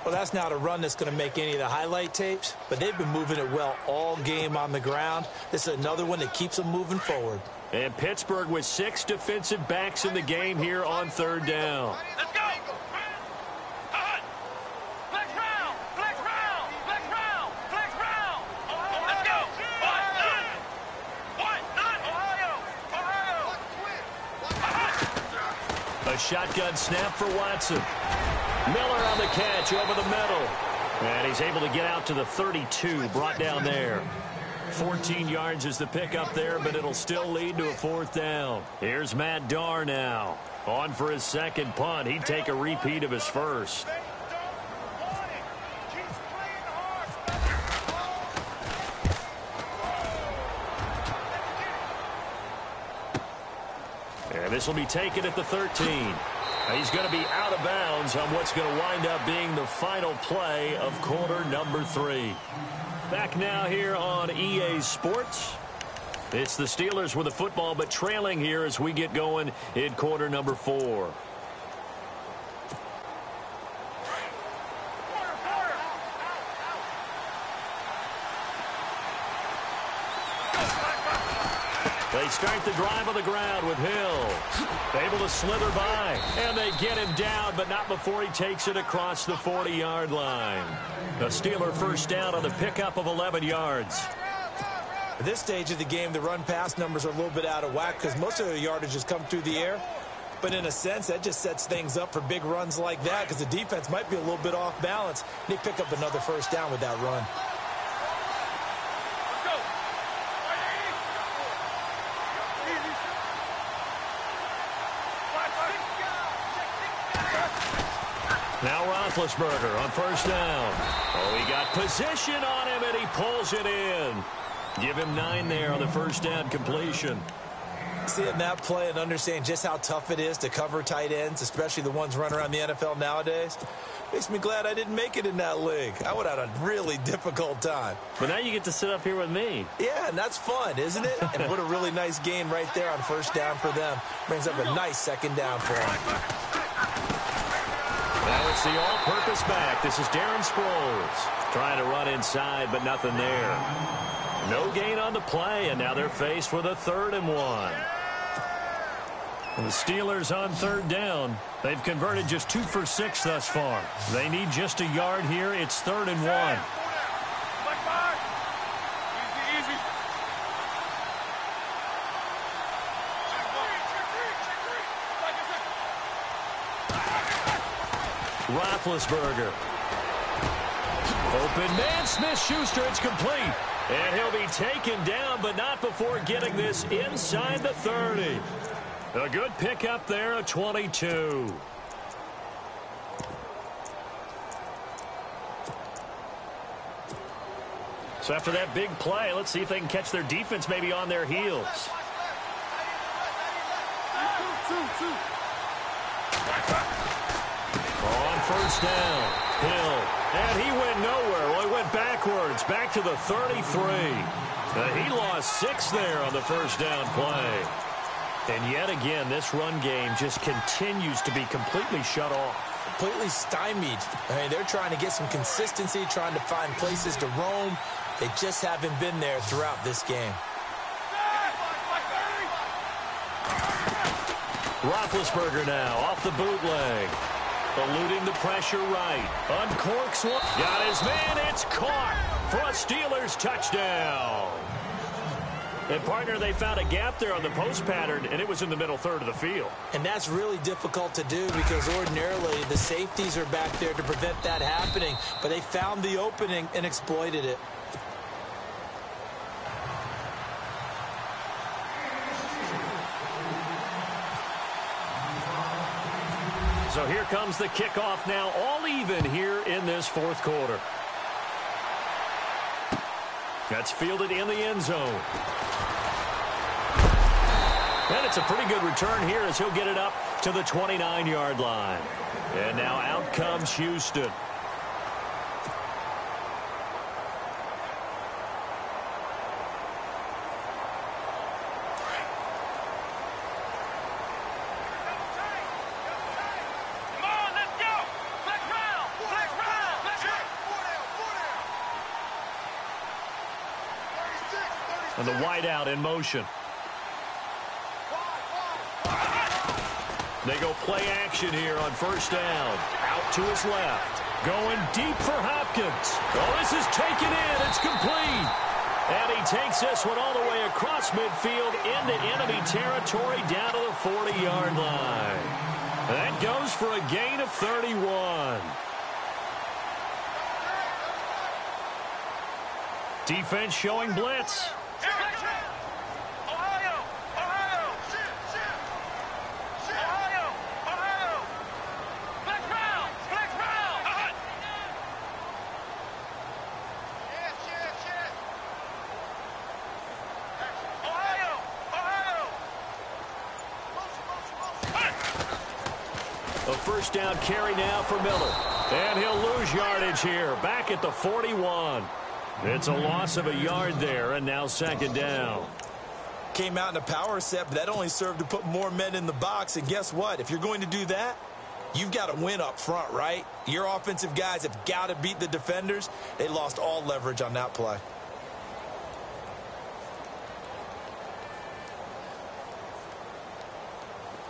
Speaker 3: Well, that's not a run that's going to make any of the highlight tapes, but they've been moving it well all game on the ground. This is another one that keeps them moving forward.
Speaker 2: And Pittsburgh with 6 defensive backs in the game here on 3rd down.
Speaker 4: Let's go! Flex round! Flex round! Flex round! Flex round! Let's go! Ohio!
Speaker 2: A shotgun snap for Watson. Miller on the catch over the middle. And he's able to get out to the 32, brought down there. 14 yards is the pickup there, but it'll still lead to a 4th down. Here's Matt Darr now. On for his second punt. He'd take a repeat of his first. This will be taken at the 13. He's going to be out of bounds on what's going to wind up being the final play of quarter number 3. Back now here on EA Sports. It's the Steelers with the football, but trailing here as we get going in quarter number 4. They start the drive on the ground with Hill. Able to slither by. And they get him down, but not before he takes it across the 40-yard line. A Steeler first down on the pickup of 11 yards.
Speaker 3: At this stage of the game, the run-pass numbers are a little bit out of whack because most of the yardage has come through the air. But in a sense, that just sets things up for big runs like that because the defense might be a little bit off balance. They pick up another first down with that run.
Speaker 2: Now Roethlisberger on first down. Oh, he got position on him, and he pulls it in. Give him 9 there on the first down completion.
Speaker 3: Seeing that play and understanding just how tough it is to cover tight ends, especially the ones running around the NFL nowadays, makes me glad I didn't make it in that league. I would have had a really difficult time.
Speaker 2: But now you get to sit up here with me.
Speaker 3: Yeah, and that's fun, isn't it? And what a really nice gain right there on first down for them. Brings up a nice second down for them.
Speaker 2: Now it's the all-purpose back. This is Darren Sproles trying to run inside, but nothing there. No gain on the play, and now they're faced with a 3rd and 1. And the Steelers on 3rd down. They've converted just 2 for 6 thus far. They need just a yard here. It's 3rd and 1. Roethlisberger. Open man, Smith-Schuster, it's complete. And he'll be taken down, but not before getting this inside the 30. A good pickup there, a 22. So after that big play, let's see if they can catch their defense maybe on their heels. On first down, Hill. And he went nowhere. Well, he went backwards, back to the 33. He lost 6 there on the first down play. And yet again, this run game just continues to be completely shut off.
Speaker 3: Completely stymied. I mean, they're trying to get some consistency, trying to find places to roam. They just haven't been there throughout this game.
Speaker 2: Roethlisberger now off the bootleg. Eluding the pressure right. Uncorks one. Got his man. It's caught for a Steelers touchdown. And, partner, they found a gap there on the post pattern, and it was in the middle third of the field.
Speaker 3: And that's really difficult to do because ordinarily the safeties are back there to prevent that happening. But they found the opening and exploited it.
Speaker 2: So here comes the kickoff now, all even here in this fourth quarter. That's fielded in the end zone. And it's a pretty good return here as he'll get it up to the 29-yard line. And now out comes Houston. And the wideout in motion. They go play action here on first down. Out to his left. Going deep for Hopkins. Oh, this is taken in. It's complete. And he takes this one all the way across midfield into enemy territory down to the 40-yard line. That goes for a gain of 31. Defense showing blitz. A first down carry now for Miller. And he'll lose yardage here, back at the 41. It's a loss of a yard there, and now second down.
Speaker 3: Came out in a power set, but that only served to put more men in the box. And guess what? If you're going to do that, you've got to win up front, right? Your offensive guys have got to beat the defenders. They lost all leverage on that play.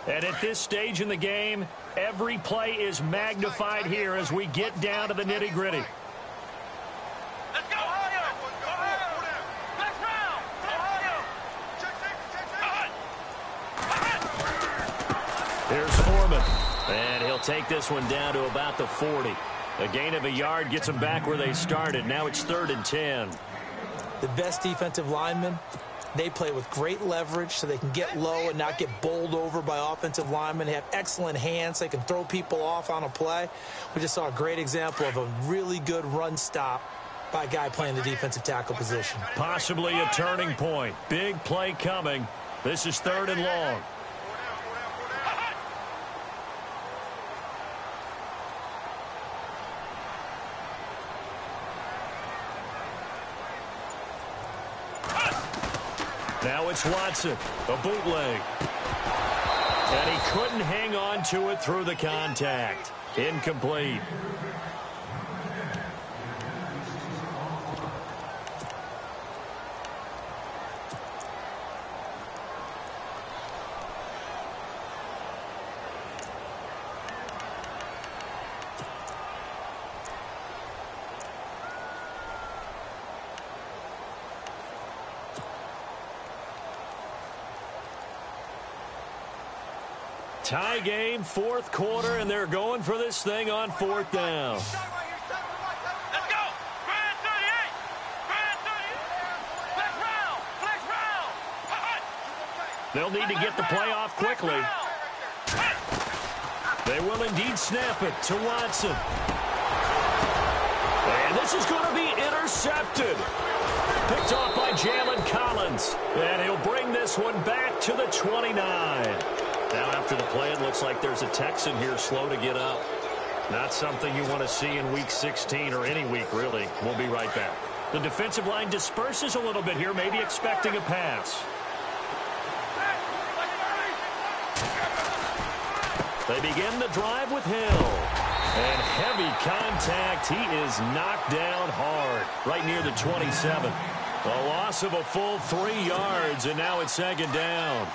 Speaker 2: And at this stage in the game, every play is magnified here as we get down to the nitty-gritty.
Speaker 4: Let's go, Ohio! Ohio! Let's round! Ohio!
Speaker 2: Here's Foreman. And he'll take this one down to about the 40. A gain of a yard gets them back where they started. Now it's 3rd and 10.
Speaker 3: The best defensive linemen, they play with great leverage so they can get low and not get bowled over by offensive linemen. They have excellent hands. They can throw people off on a play. We just saw a great example of a really good run stop by a guy playing the defensive tackle position.
Speaker 2: Possibly a turning point. Big play coming. This is 3rd and long. Now it's Watson, a bootleg. And he couldn't hang on to it through the contact. Incomplete. Tie game, 4th quarter, and they're going for this thing on 4th down.
Speaker 4: Let's go! Grand 38! Grand 38! Flex round! Flex round!
Speaker 2: They'll need to get the play off quickly. They will indeed snap it to Watson. And this is going to be intercepted. Picked off by Jalen Collins. And he'll bring this one back to the 29. Now after the play, it looks like there's a Texan here slow to get up. Not something you want to see in Week 16 or any week, really. We'll be right back. The defensive line disperses a little bit here, maybe expecting a pass. They begin the drive with Hill. And heavy contact. He is knocked down hard, right near the 27. A loss of a full 3 yards, and now it's 2nd down.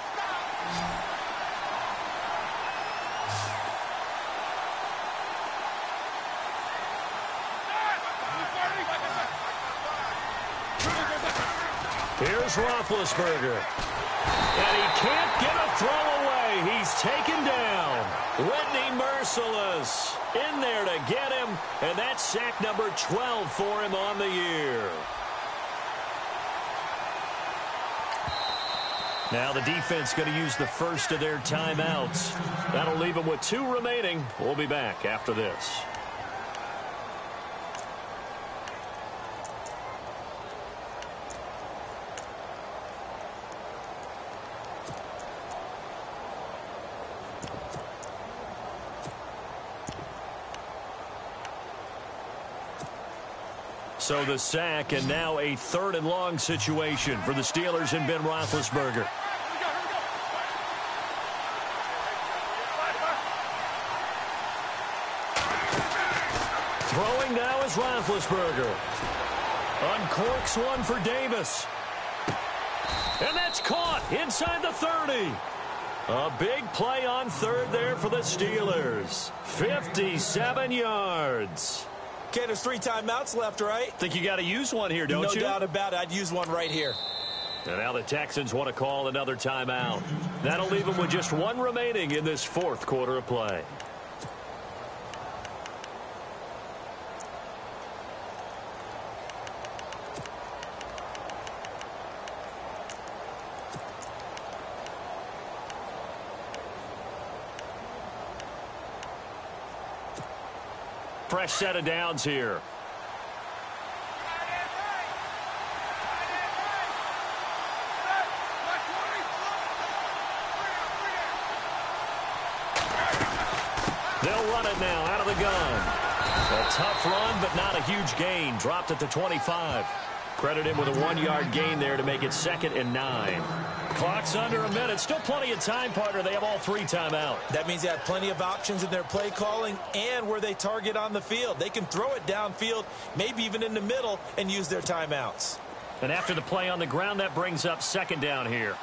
Speaker 2: Here's Roethlisberger. And he can't get a throw away. He's taken down. Whitney Merciless in there to get him. And that's sack number 12 for him on the year. Now the defense going to use the first of their timeouts. That'll leave them with 2 remaining. We'll be back after this. So the sack, and now a 3rd and long situation for the Steelers and Ben Roethlisberger. Throwing now is Roethlisberger. Uncorks one for Davis. And that's caught inside the 30. A big play on 3rd there for the Steelers. 57 yards.
Speaker 3: Okay, there's 3 timeouts left, right?
Speaker 2: Think you got to use one here, don't you?
Speaker 3: No doubt about it. I'd use one right here.
Speaker 2: And now the Texans want to call another timeout. That'll leave them with just 1 remaining in this 4th quarter of play. Fresh set of downs here. They'll run it now out of the gun. A tough run, but not a huge gain. Dropped at the 25. Credit him with a 1-yard gain there to make it 2nd and 9. Clock's under a minute. Still plenty of time, partner. They have all 3 timeouts.
Speaker 3: That means they have plenty of options in their play calling and where they target on the field. They can throw it downfield, maybe even in the middle, and use their timeouts.
Speaker 2: And after the play on the ground, that brings up 2nd down here.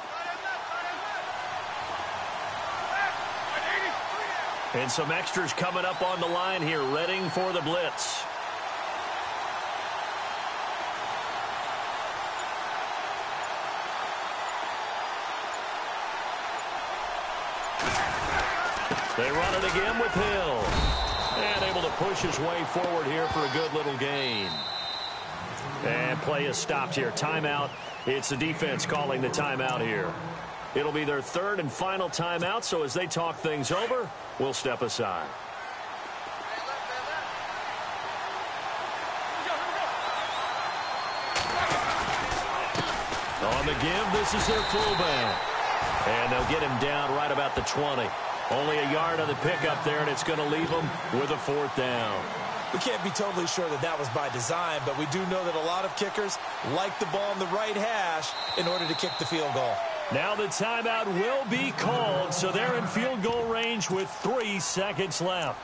Speaker 2: And some extras coming up on the line here, readying for the blitz. They run it again with Hill. And able to push his way forward here for a good little gain. And play is stopped here. Timeout. It's the defense calling the timeout here. It'll be their 3rd and final timeout, so as they talk things over, we'll step aside. On the give, this is their fullback. And they'll get him down right about the 20. Only a yard on the pickup there, and it's going to leave them with a 4th down.
Speaker 3: We can't be totally sure that that was by design, but we do know that a lot of kickers like the ball in the right hash in order to kick the field goal.
Speaker 2: Now the timeout will be called, so they're in field goal range with 3 seconds left.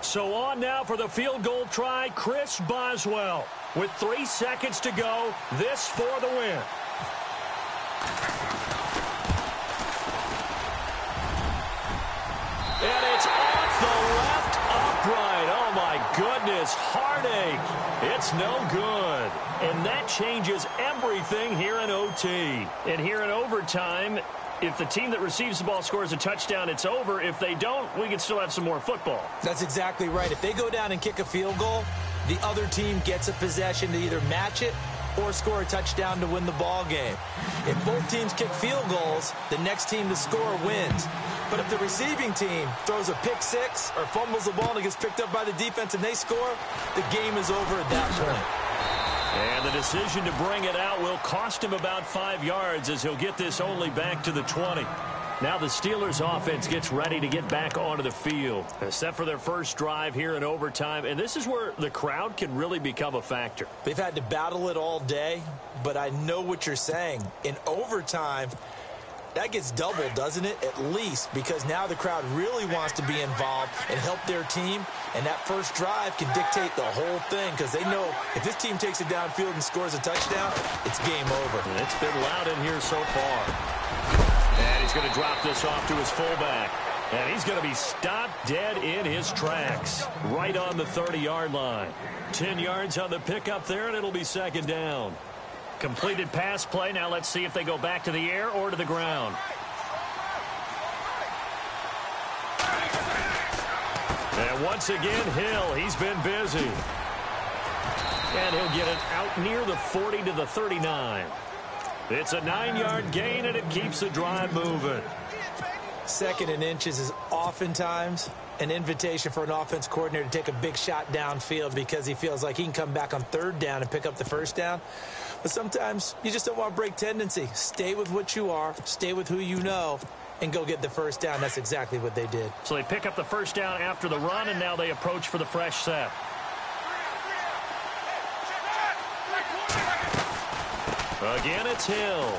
Speaker 2: So on now for the field goal try, Chris Boswell. With 3 seconds to go, this for the win. And it's off the left upright. Oh, my goodness. Heartache. It's no good. And that changes everything here in OT. And here in overtime, if the team that receives the ball scores a touchdown, it's over. If they don't, we can still have some more football.
Speaker 3: That's exactly right. If they go down and kick a field goal, the other team gets a possession to either match it or score a touchdown to win the ball game. If both teams kick field goals, the next team to score wins. But if the receiving team throws a pick six or fumbles the ball and it gets picked up by the defense and they score, the game is over at that point.
Speaker 2: And the decision to bring it out will cost him about 5 yards as he'll get this only back to the 20. Now the Steelers offense gets ready to get back onto the field. Set for their first drive here in overtime. And this is where the crowd can really become a factor.
Speaker 3: They've had to battle it all day, but I know what you're saying. In overtime, that gets doubled, doesn't it? At least, because now the crowd really wants to be involved and help their team. And that first drive can dictate the whole thing because they know if this team takes it downfield and scores a touchdown, it's game over.
Speaker 2: And it's been loud in here so far. And he's going to drop this off to his fullback. And he's going to be stopped dead in his tracks. Right on the 30-yard line. 10 yards on the pickup there, and it'll be 2nd down. Completed pass play. Now let's see if they go back to the air or to the ground. And once again, Hill, he's been busy. And he'll get it out near the 40 to the 39. It's a 9-yard gain, and it keeps the drive moving.
Speaker 3: 2nd and inches is oftentimes an invitation for an offense coordinator to take a big shot downfield because he feels like he can come back on 3rd down and pick up the 1st down. But sometimes you just don't want to break tendency. Stay with what you are, stay with who you know, and go get the 1st down. That's exactly what they did.
Speaker 2: So they pick up the 1st down after the run, and now they approach for the fresh set. Again, it's Hill.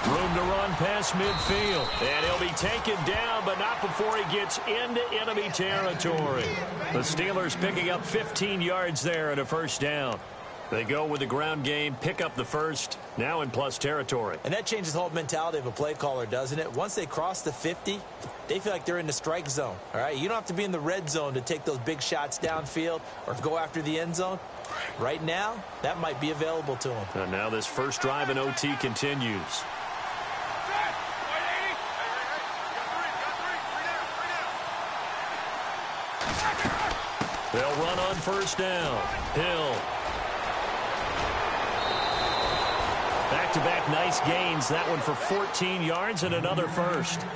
Speaker 2: Room to run past midfield. And he'll be taken down, but not before he gets into enemy territory. The Steelers picking up 15 yards there and a 1st down. They go with the ground game, pick up the 1st, now in plus territory.
Speaker 3: And that changes the whole mentality of a play caller, doesn't it? Once they cross the 50, they feel like they're in the strike zone. All right, you don't have to be in the red zone to take those big shots downfield or go after the end zone. Right now, that might be available to them.
Speaker 2: And now this first drive in OT continues. They'll run on 1st down. Hill. Back-to-back nice gains. That one for 14 yards and another 1st.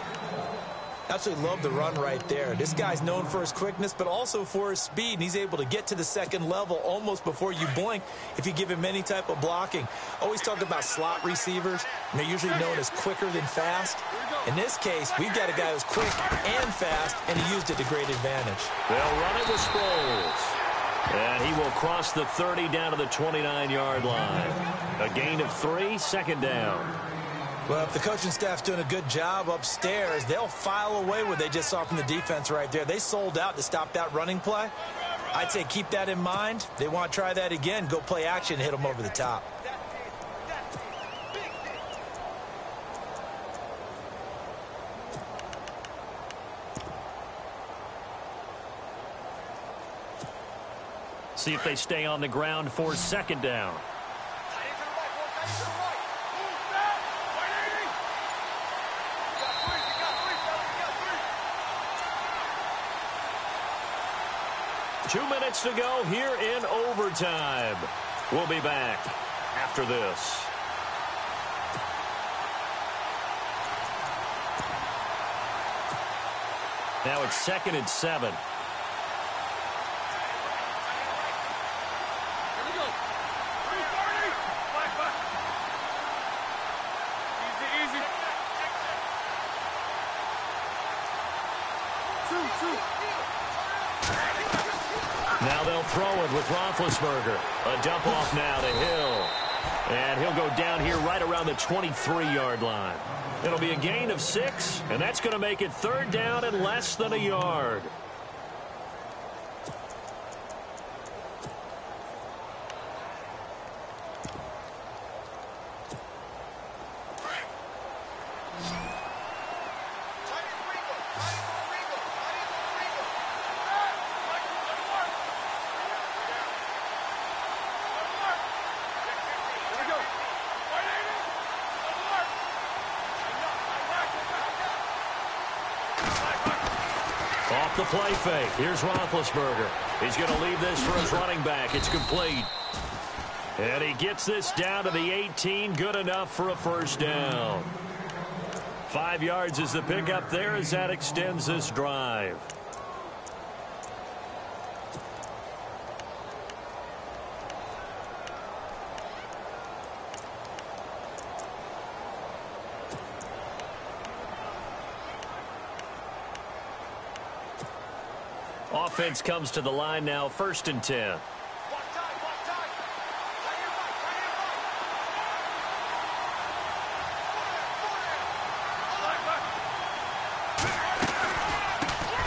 Speaker 3: Absolutely love the run right there. This guy's known for his quickness, but also for his speed, and he's able to get to the second level almost before you blink if you give him any type of blocking. Always talk about slot receivers, and they're usually known as quicker than fast. In this case, we've got a guy who's quick and fast, and he used it to great advantage.
Speaker 2: They'll run it with Sproles. And he will cross the 30 down to the 29-yard line. A gain of 3, second down.
Speaker 3: Well, if the coaching staff's doing a good job upstairs, they'll file away what they just saw from the defense right there. They sold out to stop that running play. I'd say keep that in mind. They want to try that again. Go play action, hit them over the top.
Speaker 2: See if they stay on the ground for second down. Two minutes to go here in overtime. We'll be back after this. Now it's 2nd and 7. Now they'll throw it with Roethlisberger. A dump off now to Hill. And he'll go down here right around the 23-yard line. It'll be a gain of 6, and that's going to make it 3rd down and less than a yard. Off the play fake. Here's Roethlisberger. He's going to leave this for his running back. It's complete. And he gets this down to the 18. Good enough for a first down. 5 yards is the pickup there as that extends this drive. Offense comes to the line now, 1st and 10.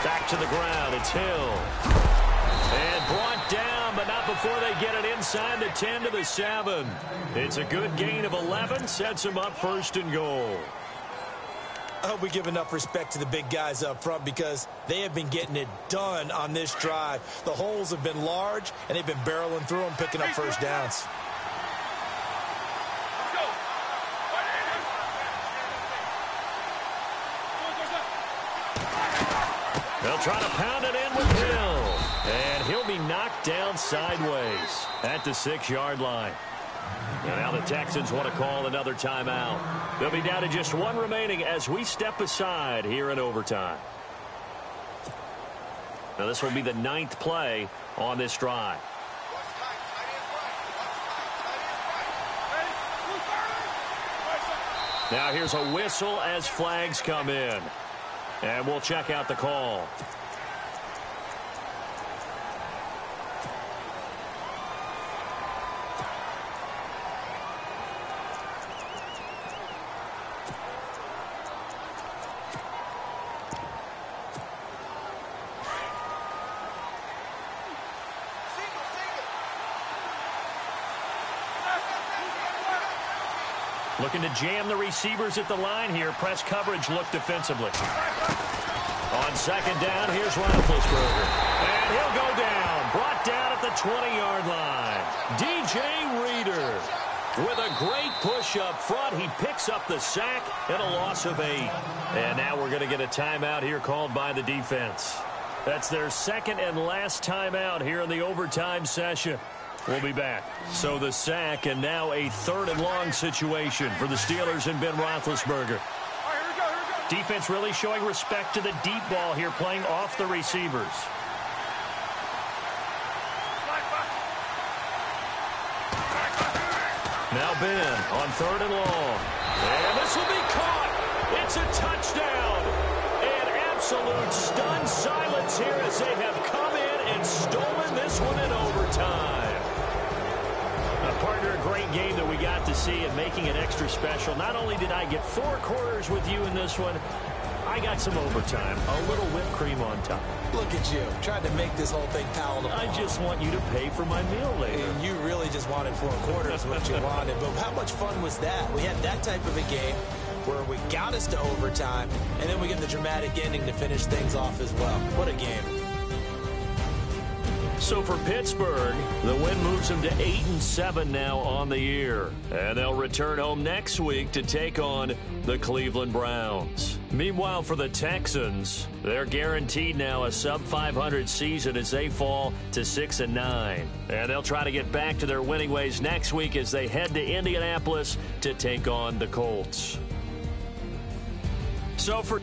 Speaker 2: Back to the ground, it's Hill. And brought down, but not before they get it inside the 10 to the 7. It's a good gain of 11, sets him up 1st and goal.
Speaker 3: I hope we give enough respect to the big guys up front because they have been getting it done on this drive. The holes have been large, and they've been barreling through them, picking up first downs.
Speaker 2: They'll try to pound it in with Hill. And he'll be knocked down sideways at the 6-yard line. And now the Texans want to call another timeout. They'll be down to just 1 remaining as we step aside here in overtime. Now this will be the 9th play on this drive. Now here's a whistle as flags come in. And we'll check out the call. Looking to jam the receivers at the line here. Press coverage look defensively. On 2nd down, here's Roethlisberger. And he'll go down. Brought down at the 20-yard line. DJ Reader with a great push up front. He picks up the sack and a loss of 8. And now we're going to get a timeout here called by the defense. That's their 2nd and last timeout here in the overtime session. We'll be back. So the sack and now a 3rd and long situation for the Steelers and Ben Roethlisberger.
Speaker 4: All right, here we go.
Speaker 2: Defense really showing respect to the deep ball here, playing off the receivers. Now Ben on 3rd and long. And this will be caught. It's a touchdown. And absolute stunned silence here as they have come in and stolen this one in overtime. Partner, a great game that we got to see and making it extra special. Not only did I get 4 quarters with you in this one, I got some overtime, a little whipped cream on top.
Speaker 3: Look at you, trying to make this whole thing palatable.
Speaker 2: I just want you to pay for my meal later.
Speaker 3: And you really just wanted 4 quarters, what you wanted. But how much fun was that? We had that type of a game where we got us to overtime, and then we get the dramatic ending to finish things off as well. What a game.
Speaker 2: So for Pittsburgh, the win moves them to 8-7 now on the year. And they'll return home next week to take on the Cleveland Browns. Meanwhile, for the Texans, they're guaranteed now a sub-500 season as they fall to 6-9. And they'll try to get back to their winning ways next week as they head to Indianapolis to take on the Colts. So for